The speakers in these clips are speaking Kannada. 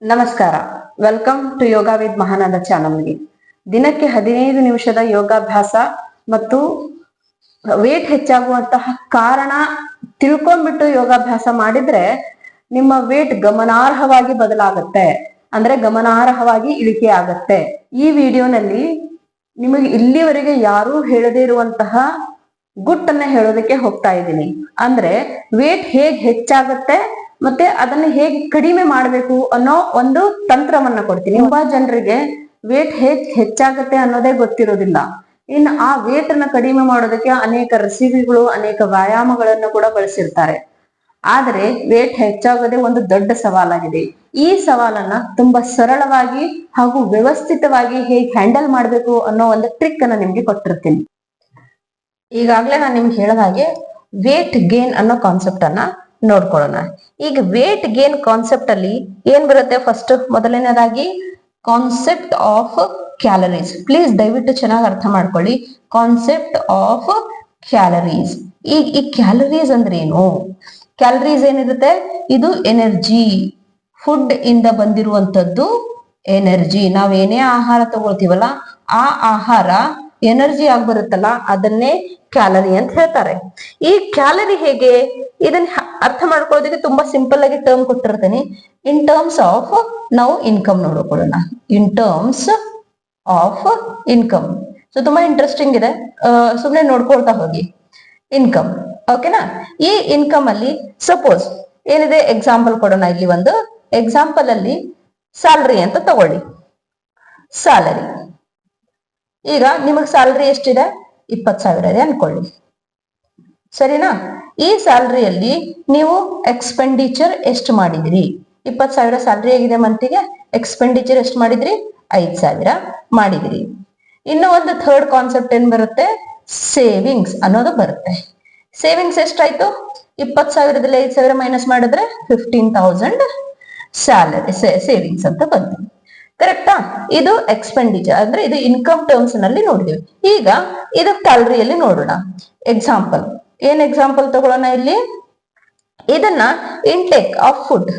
ನಮಸ್ಕಾರ, ವೆಲ್ಕಮ್ ಟು ಯೋಗ ವಿತ್ ಮಹಾನಂದ ಚಾನಲ್ಗೆ. ದಿನಕ್ಕೆ 15 ನಿಮಿಷದ ಯೋಗಾಭ್ಯಾಸ ಮತ್ತು ವೇಟ್ ಹೆಚ್ಚಾಗುವಂತಹ ಕಾರಣ ತಿಳ್ಕೊಂಡ್ಬಿಟ್ಟು ಯೋಗಾಭ್ಯಾಸ ಮಾಡಿದ್ರೆ ನಿಮ್ಮ ವೇಟ್ ಗಮನಾರ್ಹವಾಗಿ ಬದಲಾಗುತ್ತೆ, ಅಂದ್ರೆ ಗಮನಾರ್ಹವಾಗಿ ಇಳಿಕೆ ಆಗತ್ತೆ. ಈ ವಿಡಿಯೋನಲ್ಲಿ ನಿಮಗೆ ಇಲ್ಲಿವರೆಗೆ ಯಾರೂ ಹೇಳದೇ ಇರುವಂತಹ ಗುಟ್ಟನ್ನ ಹೇಳೋದಕ್ಕೆ ಹೋಗ್ತಾ ಇದ್ದೀನಿ. ಅಂದ್ರೆ ವೇಟ್ ಹೇಗ್ ಹೆಚ್ಚಾಗತ್ತೆ ಮತ್ತೆ ಅದನ್ನ ಹೇಗೆ ಕಡಿಮೆ ಮಾಡಬೇಕು ಅನ್ನೋ ಒಂದು ತಂತ್ರವನ್ನ ಕೊಡ್ತೀನಿ. ತುಂಬಾ ಜನರಿಗೆ ವೇಟ್ ಹೇಗ್ ಹೆಚ್ಚಾಗತ್ತೆ ಅನ್ನೋದೇ ಗೊತ್ತಿರೋದಿಲ್ಲ. ಇನ್ನು ಆ ವೇಟ್ ಅನ್ನ ಕಡಿಮೆ ಮಾಡೋದಕ್ಕೆ ಅನೇಕ ರೆಸಿಪಿಗಳು, ಅನೇಕ ವ್ಯಾಯಾಮಗಳನ್ನು ಕೂಡ ಬಳಸಿರ್ತಾರೆ. ಆದ್ರೆ ವೇಟ್ ಹೆಚ್ಚಾಗೋದೇ ಒಂದು ದೊಡ್ಡ ಸವಾಲಾಗಿದೆ. ಈ ಸವಾಲನ್ನ ತುಂಬಾ ಸರಳವಾಗಿ ಹಾಗೂ ವ್ಯವಸ್ಥಿತವಾಗಿ ಹೇಗೆ ಹ್ಯಾಂಡಲ್ ಮಾಡ್ಬೇಕು ಅನ್ನೋ ಒಂದು ಟ್ರಿಕ್ ಅನ್ನ ನಿಮ್ಗೆ ಕೊಟ್ಟಿರ್ತೀನಿ. ಈಗಾಗ್ಲೇ ನಾನು ನಿಮ್ಗೆ ಹೇಳಿದ ಹಾಗೆ ವೇಟ್ ಗೇನ್ ಅನ್ನೋ ಕಾನ್ಸೆಪ್ಟ್ ಅನ್ನ ನೋಡ್ಕೊಳ್ಳೋಣ. ಈಗ ವೇಟ್ ಗೇನ್ ಕಾನ್ಸೆಪ್ಟ್ ಅಲ್ಲಿ ಏನ್ ಬರುತ್ತೆ? ಫಸ್ಟ್ ಮೊದಲನೇದಾಗಿ ಕಾನ್ಸೆಪ್ಟ್ ಆಫ್ ಕ್ಯಾಲರೀಸ್. ಪ್ಲೀಸ್ ದಯವಿಟ್ಟು ಚೆನ್ನಾಗಿ ಅರ್ಥ ಮಾಡ್ಕೊಳ್ಳಿ. Concept of calories. ಈ ಕ್ಯಾಲರೀಸ್ ಅಂದ್ರೆ ಏನು? ಕ್ಯಾಲರೀಸ್ ಏನಿರುತ್ತೆ? ಇದು ಎನರ್ಜಿ, ಫುಡ್ ಇಂದ ಬಂದಿರುವಂತದ್ದು ಎನರ್ಜಿ. ನಾವೇನೇ ಆಹಾರ ತಗೊಳ್ತೀವಲ್ಲ, ಆ ಆಹಾರ ಎನರ್ಜಿ ಆಗಿ ಬರುತ್ತಲ್ಲ, ಅದನ್ನೇ ಕ್ಯಾಲರಿ ಅಂತ ಹೇಳ್ತಾರೆ. ಈ ಕ್ಯಾಲರಿ ಹೇಗೆ? ಇದನ್ನ ಅರ್ಥ ಮಾಡ್ಕೊಳ್ಳೋದಕ್ಕೆ ತುಂಬಾ ಸಿಂಪಲ್ ಆಗಿ ಟರ್ಮ್ ಕೊಟ್ಟಿರ್ತೀನಿ. ಇನ್ ಟರ್ಮ್ಸ್ ಆಫ್ ನಾವು ಇನ್ಕಮ್ ನೋಡ್ಕೊಳ್ಳೋಣ. ಇನ್ ಟರ್ಮ್ಸ್ ಆಫ್ ಇನ್ಕಮ್. ಸೊ ತುಂಬಾ ಇಂಟ್ರೆಸ್ಟಿಂಗ್ ಇದೆ, ಸುಮ್ನೆ ನೋಡ್ಕೊಳ್ತಾ ಹೋಗಿ. ಇನ್ಕಮ್, ಓಕೆನಾ? ಈ ಇನ್ಕಮ್ ಅಲ್ಲಿ ಸಪೋಸ್ ಏನಿದೆ, ಎಕ್ಸಾಂಪಲ್ ಕೊಡೋಣ. ಇಲ್ಲಿ ಒಂದು ಎಕ್ಸಾಂಪಲ್ ಅಲ್ಲಿ ಸ್ಯಾಲರಿ ಅಂತ ತಗೊಳ್ಳಿ. ಸ್ಯಾಲರಿ, ಈಗ ನಿಮಗ್ ಸ್ಯಾಲರಿ ಎಷ್ಟಿದೆ? 20,000 ಇದೆ ಅನ್ಕೊಳ್ಳಿ, ಸರಿನಾ? ಈ ಸ್ಯಾಲರಿಯಲ್ಲಿ ನೀವು ಎಕ್ಸ್ಪೆಂಡಿಚರ್ ಎಷ್ಟು ಮಾಡಿದಿರಿ? 20,000 ಸ್ಯಾಲರಿ ಆಗಿದೆ ಮಂತಿಗೆ. ಎಕ್ಸ್ಪೆಂಡಿಚರ್ ಎಷ್ಟು ಮಾಡಿದ್ರಿ? 5,000 ಮಾಡಿದಿರಿ. ಇನ್ನು ಒಂದು ಥರ್ಡ್ ಕಾನ್ಸೆಪ್ಟ್ ಏನ್ ಬರುತ್ತೆ? ಸೇವಿಂಗ್ಸ್ ಅನ್ನೋದು ಬರುತ್ತೆ. ಸೇವಿಂಗ್ಸ್ ಎಷ್ಟಾಯ್ತು? 20,000ದಲ್ಲಿ 5,000 ಮೈನಸ್ ಮಾಡಿದ್ರೆ 15,000 ಸ್ಯಾಲರಿ ಸೇವಿಂಗ್ಸ್ ಅಂತ ಬಂತು. ಕರೆಕ್ಟಾ? ಇದು ಎಕ್ಸ್ಪೆಂಡಿಚರ್, ಅಂದ್ರೆ ಇದು ಇನ್ಕಮ್ ಟರ್ಮ್ಸ್ ನಲ್ಲಿ ನೋಡಿದ್ವಿ. ಈಗ ಇದು ಕ್ಯಾಲರಿಯಲ್ಲಿ ನೋಡೋಣ. ಎಕ್ಸಾಂಪಲ್, ಏನ್ ಎಕ್ಸಾಂಪಲ್ ತಗೊಳ್ಳೋಣ ಇಲ್ಲಿ? ಇದನ್ನ ಇನ್ಟೇಕ್ ಆಫ್ ಫುಡ್.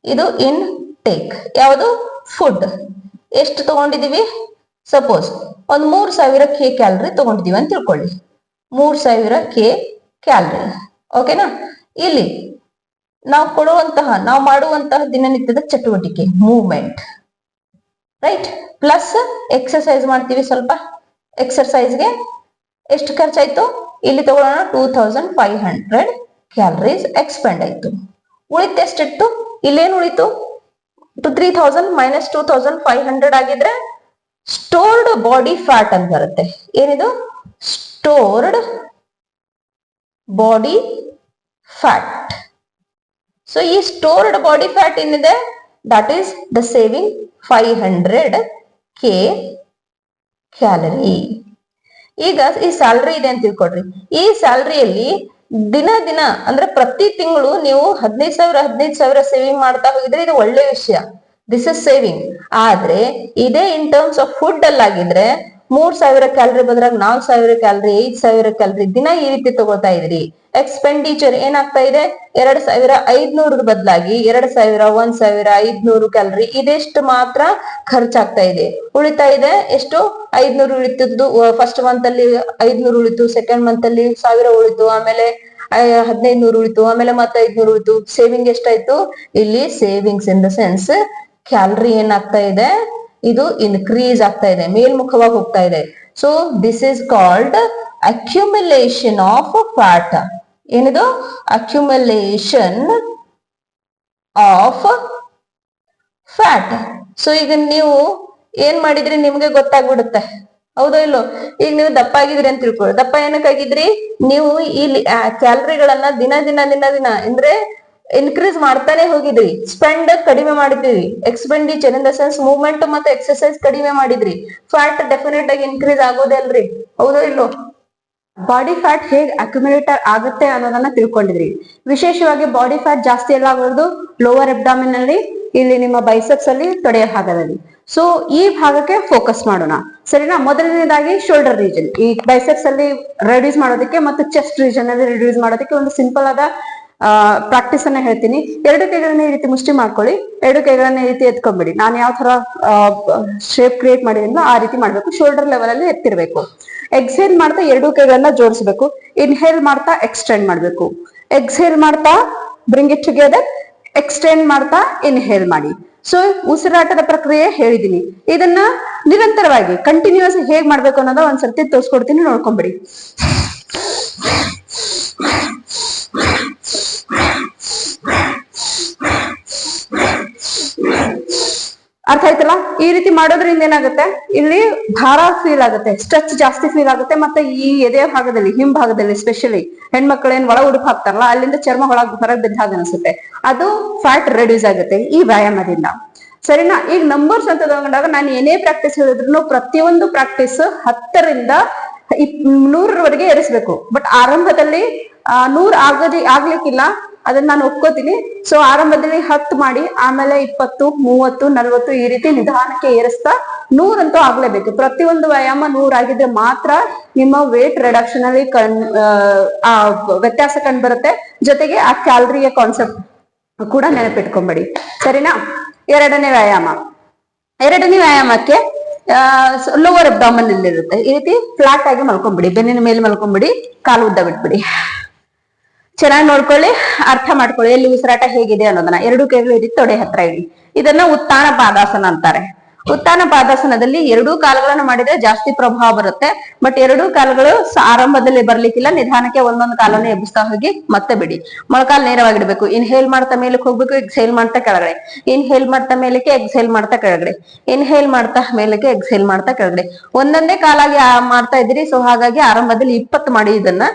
ಇದು ಇನ್ ಟೇಕ್ ಯಾವುದು? ಫುಡ್. ಎಷ್ಟು ತಗೊಂಡಿದೀವಿ? ಸಪೋಸ್ ಒಂದ್ 3,000 ಕೆ ಕ್ಯಾಲರಿ ತಗೊಂಡಿದೀವಿ ಅಂತ ತಿಳ್ಕೊಳ್ಳಿ. 3,000 ಕೆ ಕ್ಯಾಲರಿ, ಓಕೆನಾ? ಇಲ್ಲಿ ನಾವು ಮಾಡುವಂತಹ ದಿನನಿತ್ಯದ ಚಟುವಟಿಕೆ, ಮೂವ್ಮೆಂಟ್, ರೈಟ್? ಪ್ಲಸ್ ಎಕ್ಸರ್ಸೈಸ್ ಮಾಡ್ತೀವಿ ಸ್ವಲ್ಪ. ಎಕ್ಸರ್ಸೈಸ್ಗೆ ಎಷ್ಟು ಖರ್ಚಾಯ್ತು? ಇಲ್ಲಿ ತಗೊಳ್ಳೋಣ. 2,500 ಕ್ಯಾಲರೀಸ್ ಎಕ್ಸ್ಪೆಂಡ್ ಆಯ್ತು. ಉಳಿತು ಎಷ್ಟಿತ್ತು? ಇಲ್ಲೇನು ಉಳಿತು? 3,000 ಮೈನಸ್ 2,500 ಆಗಿದ್ರೆ ಸ್ಟೋರ್ಡ್ ಬಾಡಿ ಫ್ಯಾಟ್ ಅಂತ ಬರುತ್ತೆ. ಏನಿದು? Stored body fat. ಸೊ ಈ ಸ್ಟೋರ್ಡ್ ಬಾಡಿ ಫ್ಯಾಟ್ ಏನಿದೆ? That is the saving 500 K calorie. ಈಗ ಈ ಸ್ಯಾಲರಿ ಇದೆ ಅಂತ ತಿಳ್ಕೊಡ್ರಿ. ಈ ಸ್ಯಾಲರಿಯಲ್ಲಿ ದಿನ ಅಂದ್ರೆ ಪ್ರತಿ ತಿಂಗಳು ನೀವು 15,000 ಸೇವಿಂಗ್ ಮಾಡ್ತಾ ಹೋಗಿದ್ರೆ ಇದು ಒಳ್ಳೆ ವಿಷಯ. This is saving. ಆದ್ರೆ ಇದೇ ಇನ್ ಟರ್ಮ್ಸ್ ಆಫ್ ಫುಡ್ ಅಲ್ಲಾಗಿದ್ರೆ 3,000 ಕ್ಯಾಲರಿ ಬದ್ರಾಗ 4,000 ಕ್ಯಾಲರಿ, 5,000 ಕ್ಯಾಲರಿ ದಿನ ಈ ರೀತಿ ತಗೋತಾ ಇದ್ರಿ. ಎಕ್ಸ್ಪೆಂಡಿಚರ್ ಏನಾಗ್ತಾ ಇದೆ? 2,500 ಬದಲಾಗಿ 2,000, 1,500 ಕ್ಯಾಲರಿ ಇದೆಷ್ಟು ಮಾತ್ರ ಖರ್ಚಾಗ್ತಾ ಇದೆ. ಉಳಿತಾ ಇದೆ ಎಷ್ಟು? 500 ಉಳಿತದ್ದು. ಫಸ್ಟ್ ಮಂತ್ ಅಲ್ಲಿ 500 ಉಳಿತು, ಸೆಕೆಂಡ್ ಮಂತ್ ಅಲ್ಲಿ 1,000 ಉಳಿತು, ಆಮೇಲೆ 1,500 ಉಳಿತು, ಆಮೇಲೆ ಮತ್ತೆ 500 ಉಳಿತು. ಸೇವಿಂಗ್ ಎಷ್ಟಾಯ್ತು? ಇಲ್ಲಿ savings in the sense calorie ಏನಾಗ್ತಾ ಇದೆ? ಇದು ಇನ್ಕ್ರೀಸ್ ಆಗ್ತಾ ಇದೆ, ಮೇಲ್ಮುಖವಾಗಿ ಹೋಗ್ತಾ ಇದೆ. So this is called accumulation of fat. ಏನಿದು? Accumulation of fat. ಸೊ ಈಗ ನೀವು ಏನ್ ಮಾಡಿದ್ರಿ ನಿಮ್ಗೆ ಗೊತ್ತಾಗ್ಬಿಡುತ್ತೆ, ಹೌದೋ ಇಲ್ಲೋ? ಈಗ ನೀವು ದಪ್ಪ ಆಗಿದ್ರಿ ಅಂತ ತಿಳ್ಕೊಳ್ಳಿ. ದಪ್ಪ ಏನಕ್ಕಾಗಿದ್ರಿ? ನೀವು ಈ ಕ್ಯಾಲರಿಗಳನ್ನ ದಿನ ಅಂದ್ರೆ ಇನ್ಕ್ರೀಸ್ ಮಾಡ್ತಾನೆ ಹೋಗಿದ್ರಿ. ಸ್ಪೆಂಡ್ ಕಡಿಮೆ ಮಾಡಿದ್ರಿ. Expenditure in the sense movement ಮತ್ತೆ ಎಕ್ಸರ್ಸೈಸ್ ಕಡಿಮೆ ಮಾಡಿದ್ರಿ. ಫ್ಯಾಟ್ ಡೆಫಿನೆಟ್ ಆಗಿ ಇನ್ಕ್ರೀಸ್ ಆಗೋದೇ ಅಲ್ರಿ, ಹೌದೋ ಇಲ್ಲೋ? ಬಾಡಿ ಫ್ಯಾಟ್ ಹೇಗ್ ಅಕ್ಯುಮುಲೇಟರ್ ಆಗುತ್ತೆ ಅನ್ನೋದನ್ನ ತಿಳ್ಕೊಂಡಿದ್ರಿ. ವಿಶೇಷವಾಗಿ ಬಾಡಿ ಫ್ಯಾಟ್ ಜಾಸ್ತಿ ಎಲ್ಲ ಆಗೋದು ಲೋವರ್ ಅಬ್ಡಾಮಿನ್ ಅಲ್ಲಿ, ಇಲ್ಲಿ ನಿಮ್ಮ ಬೈಸೆಪ್ಸ್ ಅಲ್ಲಿ, ತೊಡೆಯ ಭಾಗದಲ್ಲಿ. ಸೊ ಈ ಭಾಗಕ್ಕೆ ಫೋಕಸ್ ಮಾಡೋಣ, ಸರಿನಾ? ಮೊದಲನೇದಾಗಿ ಶೋಲ್ಡರ್ ರೀಜನ್, ಈ ಬೈಸೆಪ್ಸ್ ಅಲ್ಲಿ ರೆಡ್ಯೂಸ್ ಮಾಡೋದಕ್ಕೆ ಮತ್ತು ಚೆಸ್ಟ್ ರೀಜನ್ ಅಲ್ಲಿ ರೆಡ್ಯೂಸ್ ಮಾಡೋದಕ್ಕೆ ಒಂದು ಸಿಂಪಲ್ ಆದ ಪ್ರಾಕ್ಟೀಸ್ ಅನ್ನ ಹೇಳ್ತೀನಿ. ಎರಡು ಕೈಗಳನ್ನ ಈ ರೀತಿ ಮುಷ್ಟಿ ಮಾಡ್ಕೊಳ್ಳಿ, ಎರಡು ಕೈಗಳನ್ನ ಈ ರೀತಿ ಎತ್ಕೊಂಡ್ಬಿಡಿ. ನಾನು ಯಾವ ತರ ಶೇಪ್ ಕ್ರಿಯೇಟ್ ಮಾಡಿದ್ರಿಂದ ಆ ರೀತಿ ಮಾಡ್ಬೇಕು. ಶೋಲ್ಡರ್ ಲೆವೆಲ್ ಅಲ್ಲಿ ಎತ್ತಿರ್ಬೇಕು. ಎಕ್ಸೇಲ್ ಮಾಡ್ತಾ ಎರಡು ಕೈಗಳನ್ನ ಜೋಡಿಸ್ಬೇಕು. ಇನ್ಹೇಲ್ ಮಾಡ್ತಾ ಎಕ್ಸ್ಟೆಂಡ್ ಮಾಡ್ಬೇಕು. ಎಕ್ಸೇಲ್ ಮಾಡ್ತಾ ಬ್ರಿಂಗ್ ಇಟ್ ಟುಗೆದರ್, ಎಕ್ಸ್ಟೆಂಡ್ ಮಾಡ್ತಾ ಇನ್ಹೇಲ್ ಮಾಡಿ. ಸೊ ಉಸಿರಾಟದ ಪ್ರಕ್ರಿಯೆ ಹೇಳಿದೀನಿ. ಇದನ್ನ ನಿರಂತರವಾಗಿ ಕಂಟಿನ್ಯೂಸ್ ಹೇಗ್ ಮಾಡ್ಬೇಕು ಅನ್ನೋದ ಒಂದ್ಸರ್ತಿ ತೋರಿಸ್ಕೊಡ್ತೀನಿ, ನೋಡ್ಕೊಂಬಿಡಿ. ಅರ್ಥ ಆಯ್ತಲ್ಲ? ಈ ರೀತಿ ಮಾಡೋದ್ರಿಂದ ಏನಾಗುತ್ತೆ, ಇಲ್ಲಿ ಭಾರ ಫೀಲ್ ಆಗುತ್ತೆ, ಸ್ಟ್ರೆಚ್ ಜಾಸ್ತಿ ಫೀಲ್ ಆಗುತ್ತೆ. ಮತ್ತೆ ಈ ಎದೆ ಭಾಗದಲ್ಲಿ, ಹಿಂಭಾಗದಲ್ಲಿ ಸ್ಪೆಷಲಿ ಹೆಣ್ಮಕ್ಳೇನ್ ಒಳ ಉಡುಪು ಹಾಕ್ತಾರಲ್ಲ, ಅಲ್ಲಿಂದ ಚರ್ಮ ಹೊರಗೆ ಬಿದ್ದ ಹಾಗೆ ಅನಿಸುತ್ತೆ. ಅದು ಫ್ಯಾಟ್ ರೆಡ್ಯೂಸ್ ಆಗುತ್ತೆ ಈ ವ್ಯಾಯಾಮದಿಂದ. ಸರಿನಾ? ಈಗ ನಂಬರ್ಸ್ ಅಂತ ತಗೊಂಡಾಗ ನಾನು ಏನೇ ಪ್ರಾಕ್ಟೀಸ್ ಹೇಳಿದ್ರು ಪ್ರತಿಯೊಂದು ಪ್ರಾಕ್ಟೀಸ್ 10ರಿಂದ 100ರವರೆಗೆ ಏರಿಸ್ಬೇಕು. ಬಟ್ ಆರಂಭದಲ್ಲಿ 100 ಆಗ್ಲಿಕ್ಕಿಲ್ಲ, ಅದನ್ನ ನಾನು ಒಪ್ಕೋತೀನಿ. ಸೊ ಆರಂಭದಲ್ಲಿ 10 ಮಾಡಿ, ಆಮೇಲೆ 20, 30, 40 ಈ ರೀತಿ ನಿಧಾನಕ್ಕೆ ಏರಿಸ್ತಾ 100 ಅಂತೂ ಆಗ್ಲೇಬೇಕು. ಪ್ರತಿಯೊಂದು ವ್ಯಾಯಾಮ 100 ಆಗಿದ್ರೆ ಮಾತ್ರ ನಿಮ್ಮ ವೇಟ್ ರಿಡಕ್ಷನ್ ಅಲ್ಲಿ ವ್ಯತ್ಯಾಸ ಕಂಡು ಬರುತ್ತೆ. ಜೊತೆಗೆ ಆ ಕ್ಯಾಲರಿಯ ಕಾನ್ಸೆಪ್ಟ್ ಕೂಡ ನೆನಪಿಟ್ಕೊಂಬೇಡಿ. ಸರಿನಾ? ಎರಡನೇ ವ್ಯಾಯಾಮಕ್ಕೆ ಲೋವರ್ ಅಬ್ಡಾಮನ್ ಇಲ್ಲಿ ಇರುತ್ತೆ. ಈ ರೀತಿ ಫ್ಲಾಟ್ ಆಗಿ ಮಲ್ಕೊಂಡ್ಬಿಡಿ, ಬೆನ್ನಿನ ಮೇಲೆ ಮಲ್ಕೊಂಡ್ಬಿಡಿ, ಕಾಲು ಉದ್ದ ಬಿಟ್ಬಿಡಿ. ಚೆನ್ನಾಗಿ ನೋಡ್ಕೊಳ್ಳಿ, ಅರ್ಥ ಮಾಡ್ಕೊಳ್ಳಿ ಎಲ್ಲಿ ಉಸಿರಾಟ ಹೇಗಿದೆ ಅನ್ನೋದನ್ನ. ಎರಡು ಕೈಗಳು ಇಡಿ, ತೊಡೆ ಹತ್ರ ಇಡಿ. ಇದನ್ನ ಉತ್ಥಾನ ಪಾದಾಸನ ಅಂತಾರೆ. ಉತ್ಥಾನ ಪಾದಾಸನದಲ್ಲಿ ಎರಡೂ ಕಾಲುಗಳನ್ನ ಮಾಡಿದ್ರೆ ಜಾಸ್ತಿ ಪ್ರಭಾವ ಬರುತ್ತೆ. ಬಟ್ ಎರಡೂ ಕಾಲುಗಳು ಆರಂಭದಲ್ಲಿ ಬರ್ಲಿಕ್ಕಿಲ್ಲ, ನಿಧಾನಕ್ಕೆ ಒಂದೊಂದು ಕಾಲನ್ನು ಎಬ್ಬಿಸ್ತಾ ಹೋಗಿ ಮತ್ತೆ ಬಿಡಿ. ಮೊಳಕಾಲ್ ನೇರವಾಗಿಡ್ಬೇಕು. ಇನ್ಹೇಲ್ ಮಾಡ್ತಾ ಮೇಲಕ್ಕೆ ಹೋಗ್ಬೇಕು, ಎಕ್ಸೇಲ್ ಮಾಡ್ತಾ ಕೆಳಗಡೆ. ಇನ್ಹೇಲ್ ಮಾಡ್ತಾ ಮೇಲಕ್ಕೆ, ಎಕ್ಸೇಲ್ ಮಾಡ್ತಾ ಕೆಳಗಡೆ. ಇನ್ಹೇಲ್ ಮಾಡ್ತಾ ಮೇಲಕ್ಕೆ, ಎಕ್ಸೇಲ್ ಮಾಡ್ತಾ ಕೆಳಗಡೆ. ಒಂದೊಂದೇ ಕಾಲಾಗಿ ಮಾಡ್ತಾ ಇದ್ರಿ. ಸೊ ಹಾಗಾಗಿ ಆರಂಭದಲ್ಲಿ 20 ಮಾಡಿ. ಇದನ್ನ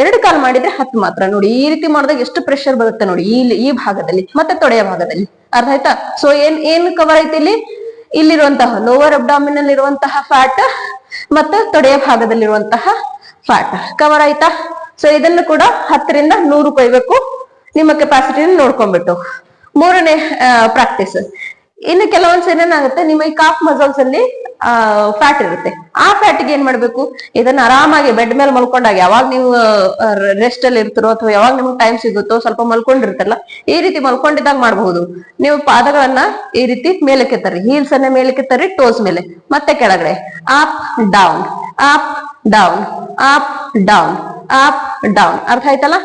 ಎರಡು ಕಾಲು ಮಾಡಿದ್ರೆ 10 ಮಾತ್ರ. ನೋಡಿ ಈ ರೀತಿ ಮಾಡಿದಾಗ ಎಷ್ಟು ಪ್ರೆಷರ್ ಬರುತ್ತೆ ನೋಡಿ ಈ ಭಾಗದಲ್ಲಿ ಮತ್ತೆ ತೊಡೆಯ ಭಾಗದಲ್ಲಿ. ಅರ್ಥ ಆಯ್ತಾ? ಸೊ ಏನ್ ಕವರ್ ಐತಿ ಇಲ್ಲಿರುವಂತಹ ಲೋವರ್ ಅಬ್ಡಾಮಿನಲ್ ಇರುವಂತಹ ಫ್ಯಾಟ್ ಮತ್ತೆ ತೊಡೆಯ ಭಾಗದಲ್ಲಿರುವಂತಹ ಫ್ಯಾಟ್ ಕವರ್ ಆಯ್ತಾ? ಸೊ ಇದನ್ನು ಕೂಡ 10ರಿಂದ 100 ಕೊಯ್ಬೇಕು, ನಿಮ್ಮ ಕೆಪಾಸಿಟಿನ ನೋಡ್ಕೊಂಡ್ಬಿಟ್ಟು. ಮೂರನೇ ಪ್ರಾಕ್ಟೀಸ್. ಇನ್ನು ಕೆಲವೊಂದ್ಸರಿ ಏನಾಗುತ್ತೆ, ನಿಮ್ಮ ಈ ಕಾಫ್ ಮಸಲ್ಸ್ ಅಲ್ಲಿ ಫ್ಯಾಟ್ ಇರುತ್ತೆ. ಆ ಫ್ಯಾಟಿಗೆ ಏನ್ ಮಾಡ್ಬೇಕು, ಇದನ್ನ ಆರಾಮಾಗಿ ಬೆಡ್ ಮೇಲೆ ಮಲ್ಕೊಂಡಾಗ, ಯಾವಾಗ ನೀವು ರೆಸ್ಟ್ ಅಲ್ಲಿ ಇರ್ತಿರೋ ಅಥವಾ ಯಾವಾಗ ನಿಮ್ಗೆ ಟೈಮ್ ಸಿಗುತ್ತೋ ಸ್ವಲ್ಪ ಮಲ್ಕೊಂಡಿರ್ತಲ್ಲ, ಈ ರೀತಿ ಮಲ್ಕೊಂಡಿದ್ದಾಗ ಮಾಡಬಹುದು. ನೀವು ಪಾದಗಳನ್ನ ಈ ರೀತಿ ಮೇಲಕ್ಕೆ ತರ್ರಿ, ಹೀಲ್ಸ್ ಅನ್ನ ಮೇಲಕ್ಕೆ ತರ್ರಿ, ಟೋಸ್ ಮೇಲೆ, ಮತ್ತೆ ಕೆಳಗಡೆ, up down, up down, up down, up down. ಅರ್ಥ ಆಯ್ತಲ್ಲ?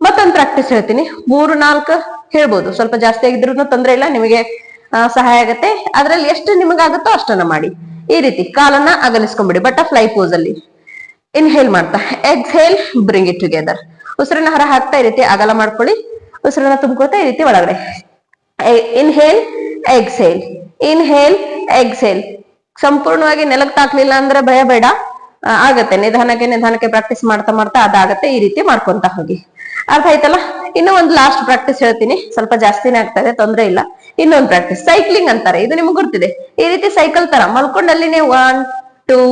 ಮತ್ತೊಂದು ಪ್ರಾಕ್ಟೀಸ್ ಹೇಳ್ತೀನಿ, 3-4 ಹೇಳ್ಬೋದು. ಸ್ವಲ್ಪ ಜಾಸ್ತಿ ಆಗಿದ್ರು ತೊಂದ್ರೆ ಇಲ್ಲ, ನಿಮಗೆ ಸಹಾಯ ಆಗತ್ತೆ. ಅದ್ರಲ್ಲಿ ಎಷ್ಟು ನಿಮಗಾಗುತ್ತೋ ಅಷ್ಟನ್ನ ಮಾಡಿ. ಈ ರೀತಿ ಕಾಲನ್ನ ಅಗಲಿಸ್ಕೊಂಡ್ಬಿಡಿ, ಬಟರ್ಫ್ಲೈ ಪೋಸ್ ಅಲ್ಲಿ. ಇನ್ಹೇಲ್ ಮಾಡ್ತಾ ಎಕ್ಸೇಲ್, ಬ್ರಿಂಗ್ ಇಟ್ ಟುಗೆದರ್. ಉಸಿರನ್ನ ಹೊರ ಹಾಕ್ತಾ ಈ ರೀತಿ ಅಗಲ ಮಾಡ್ಕೊಳ್ಳಿ. ಉಸಿರನ್ನ ತುಂಬ್ಕೊತಾ ಈ ರೀತಿ ಒಳಗಡೆ. Inhale, exhale, inhale, exhale. ಸಂಪೂರ್ಣವಾಗಿ ನೆಲಕ್ಕೆ ತಾಕ್ಲಿಲ್ಲ ಅಂದ್ರೆ ಭಯ ಬೇಡ, ಆಗತ್ತೆ. ನಿಧಾನಕ್ಕೆ ಪ್ರಾಕ್ಟೀಸ್ ಮಾಡ್ತಾ ಮಾಡ್ತಾ ಅದಾಗತ್ತೆ. ಈ ರೀತಿ ಮಾಡ್ಕೊಂತ ಹೋಗಿ. ಅರ್ಥ ಆಯ್ತಲ್ಲ? ಇನ್ನೂ ಒಂದು ಲಾಸ್ಟ್ ಪ್ರಾಕ್ಟೀಸ್ ಹೇಳ್ತೀನಿ, ಸ್ವಲ್ಪ ಜಾಸ್ತಿನೇ ಆಗ್ತದೆ, ತೊಂದ್ರೆ ಇಲ್ಲ. ಇನ್ನೊಂದು ಪ್ರಾಕ್ಟೀಸ್ ಸೈಕ್ಲಿಂಗ್ ಅಂತಾರೆ. ಇದು ನಿಮ್ಗೆ ಗೊತ್ತಿದೆ. ಈ ರೀತಿ ಸೈಕಲ್ ತರ ಮಲ್ಕೊಂಡಲ್ಲಿನೇ 1, 2,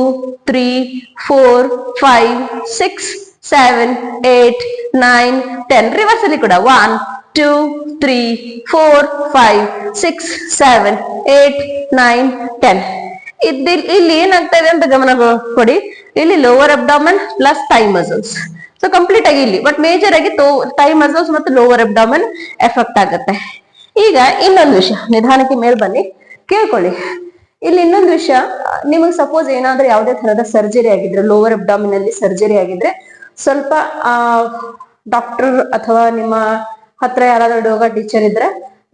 3, 4, 5, 6, 7, 8, 9, 10. ರಿವರ್ಸ್ ಅಲ್ಲಿ ಕೂಡ 1, 2, 3, 4, 5, 6, 7, 8, 9, 10. ಇಲ್ಲಿ ಏನಾಗ್ತಾ ಇದೆ ಅಂತ ಗಮನ ಕೊಡಿ. ಇಲ್ಲಿ lower abdomen plus thigh muscles. So complete ಆಗಿ ಇಲ್ಲಿ, ಬಟ್ ಮೇಜರ್ ಆಗಿ ಥೈ ಮಸಲ್ಸ್ ಮತ್ತು ಲೋವರ್ ಅಬ್ಡಾಮನ್ ಎಫೆಕ್ಟ್ ಆಗುತ್ತೆ. ಈಗ ಇನ್ನೊಂದು ವಿಷಯ, ನಿಧಾನಕ್ಕೆ ಮೇಲ್ ಬನ್ನಿ, ಕೇಳ್ಕೊಳ್ಳಿ. ಇಲ್ಲಿ ಇನ್ನೊಂದು ವಿಷಯ, ನಿಮಗೆ ಸಪೋಸ್ ಏನಾದ್ರೂ ಯಾವುದೇ ತರದ ಸರ್ಜರಿ ಆಗಿದ್ರೆ, ಲೋವರ್ ಅಬ್ಡಾಮಿನ್ ಅಲ್ಲಿ ಸರ್ಜರಿ ಆಗಿದ್ರೆ, ಸ್ವಲ್ಪ ಡಾಕ್ಟರ್ ಅಥವಾ ನಿಮ್ಮ ಹತ್ರ ಯಾರಾದ್ರೂ ಯೋಗ ಟೀಚರ್ ಇದ್ರೆ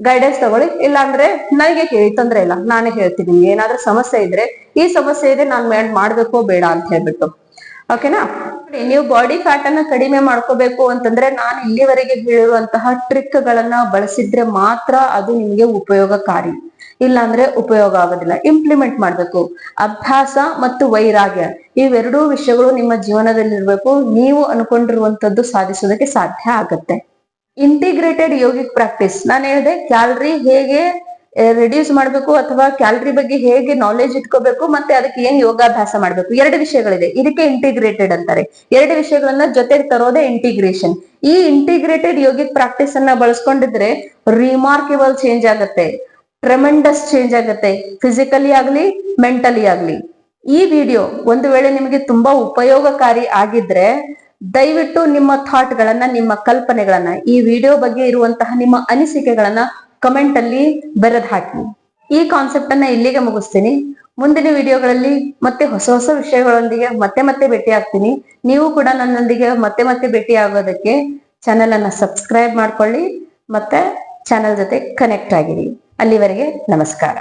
ಗೈಡೆನ್ಸ್ ತಗೊಳ್ಳಿ. ಇಲ್ಲ ಅಂದ್ರೆ ನನಗೆ ಕೇಳಿ, ತೊಂದ್ರೆ ಇಲ್ಲ, ನಾನೇ ಹೇಳ್ತೀನಿ. ಏನಾದ್ರೂ ಸಮಸ್ಯೆ ಇದ್ರೆ, ಈ ಸಮಸ್ಯೆ ಇದೆ, ನಾನ್ ಮಾಡ್ಬೇಕೋ ಬೇಡ ಅಂತ ಹೇಳ್ಬಿಟ್ಟು. ಓಕೆನಾ? ನೀವು ಬಾಡಿ ಫ್ಯಾಟ್ ಅನ್ನ ಕಡಿಮೆ ಮಾಡ್ಕೋಬೇಕು ಅಂತಂದ್ರೆ ನಾನು ಇಲ್ಲಿವರೆಗೆ ಹೇಳಿರುವಂತಹ ಟ್ರಿಕ್ ಗಳನ್ನ ಬಳಸಿದ್ರೆ ಮಾತ್ರ ಅದು ನಿಮ್ಗೆ ಉಪಯೋಗಕಾರಿ. ಇಲ್ಲ ಅಂದ್ರೆ ಉಪಯೋಗ ಆಗೋದಿಲ್ಲ. ಇಂಪ್ಲಿಮೆಂಟ್ ಮಾಡ್ಬೇಕು. ಅಭ್ಯಾಸ ಮತ್ತು ವೈರಾಗ್ಯ ಇವೆರಡೂ ವಿಷಯಗಳು ನಿಮ್ಮ ಜೀವನದಲ್ಲಿರ್ಬೇಕು. ನೀವು ಅನ್ಕೊಂಡಿರುವಂತದ್ದು ಸಾಧಿಸೋದಕ್ಕೆ ಸಾಧ್ಯ ಆಗತ್ತೆ. ಇಂಟಿಗ್ರೇಟೆಡ್ ಯೋಗಿಕ್ ಪ್ರಾಕ್ಟೀಸ್, ನಾನು ಹೇಳಿದೆ ಕ್ಯಾಲರಿ ಹೇಗೆ ರಿಡ್ಯೂಸ್ ಮಾಡ್ಬೇಕು ಅಥವಾ ಕ್ಯಾಲರಿ ಬಗ್ಗೆ ಹೇಗೆ ನಾಲೆಜ್ ಇಟ್ಕೋಬೇಕು, ಮತ್ತೆ ಅದಕ್ಕೆ ಏನ್ ಯೋಗಾಭ್ಯಾಸ ಮಾಡ್ಬೇಕು. 2 ವಿಷಯಗಳಿದೆ, ಇದಕ್ಕೆ ಇಂಟಿಗ್ರೇಟೆಡ್ ಅಂತಾರೆ. 2 ವಿಷಯಗಳನ್ನ ಜೊತೆಗೆ ತರೋದೇ ಇಂಟಿಗ್ರೇಷನ್. ಈ ಇಂಟಿಗ್ರೇಟೆಡ್ ಯೋಗಿಕ್ ಪ್ರಾಕ್ಟೀಸ್ ಅನ್ನ ಬಳಸ್ಕೊಂಡಿದ್ರೆ ರಿಮಾರ್ಕೆಬಲ್ ಚೇಂಜ್ ಆಗತ್ತೆ, ಟ್ರೆಮೆಂಡಸ್ ಚೇಂಜ್ ಆಗತ್ತೆ, ಫಿಸಿಕಲಿ ಆಗ್ಲಿ ಮೆಂಟಲಿ ಆಗ್ಲಿ. ಈ ವಿಡಿಯೋ ಒಂದು ವೇಳೆ ನಿಮಗೆ ತುಂಬಾ ಉಪಯೋಗಕಾರಿ ಆಗಿದ್ರೆ ದಯವಿಟ್ಟು ನಿಮ್ಮ ಥಾಟ್ ಗಳನ್ನ, ನಿಮ್ಮ ಕಲ್ಪನೆಗಳನ್ನ, ಈ ವಿಡಿಯೋ ಬಗ್ಗೆ ಇರುವಂತಹ ನಿಮ್ಮ ಅನಿಸಿಕೆಗಳನ್ನ ಕಮೆಂಟ್ ಅಲ್ಲಿ ಬರೆದು ಹಾಕಿ. ಈ ಕಾನ್ಸೆಪ್ಟ್ ಅನ್ನ ಇಲ್ಲಿಗೆ ಮುಗಿಸ್ತೀನಿ. ಮುಂದಿನ ವಿಡಿಯೋಗಳಲ್ಲಿ ಮತ್ತೆ ಹೊಸ ಹೊಸ ವಿಷಯಗಳೊಂದಿಗೆ ಮತ್ತೆ ಭೇಟಿ ಆಗ್ತೀನಿ. ನೀವು ಕೂಡ ನನ್ನೊಂದಿಗೆ ಮತ್ತೆ ಭೇಟಿ ಆಗೋದಕ್ಕೆ ಚಾನೆಲ್ ಅನ್ನ ಸಬ್ಸ್ಕ್ರೈಬ್ ಮಾಡ್ಕೊಳ್ಳಿ, ಮತ್ತೆ ಚಾನೆಲ್ ಜೊತೆ ಕನೆಕ್ಟ್ ಆಗಿರಿ. ಅಲ್ಲಿವರೆಗೆ ನಮಸ್ಕಾರ.